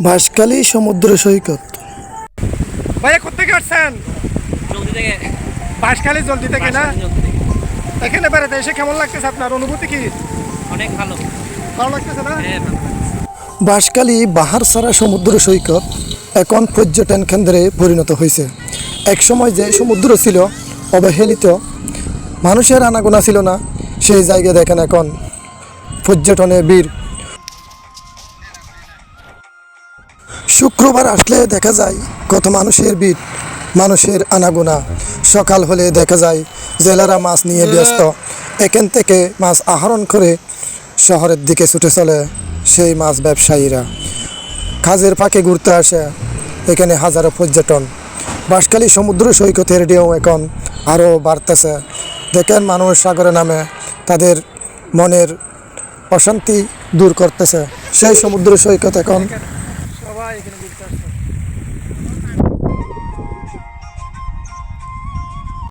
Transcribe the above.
বাঁশখালী সমুদ্র সৈকত। ভাইয়া কোথেকে আসছেন? জলদি থেকে। বাঁশখালী জলদি থেকে না? জলদি থেকে। এখানে বেড়াতে এসে কেমন লাগতেছে আপনার অনুভূতি কি? অনেক ভালো। ভালো লাগতেছে না? হ্যাঁ, ভালো। বাঁশখালী বাহারছড়া সমুদ্র সৈকত এখন পর্যটন কেন্দ্রে পরিণত হয়েছে। একসময় যে সমুদ্র ছিল অবহেলিত, মানুষের আনাগোনা ছিল না, সেই জায়গায় দেখেন এখন পর্যটনে ভিড়। শুক্রবার আসলে দেখা যায় কত মানুষের ভিড়, মানুষের আনাগোনা। সকাল হলে দেখা যায় জেলেরা মাছ নিয়ে ব্যস্ত, এখান থেকে মাছ আহরণ করে শহরের দিকে ছুটে চলে সেই মাছ ব্যবসায়ীরা। কাজের ফাঁকে ঘুরতে আসে এখানে হাজারো পর্যটন। বাঁশখালী সমুদ্র সৈকতের ঢেউ এখন আরও বাড়তেছে। দেখেন মানুষ সাগরে নামে তাদের মনের অশান্তি দূর করতেছে। সেই সমুদ্র সৈকত এখন সবাই এখানে ঘুরতে আসছে।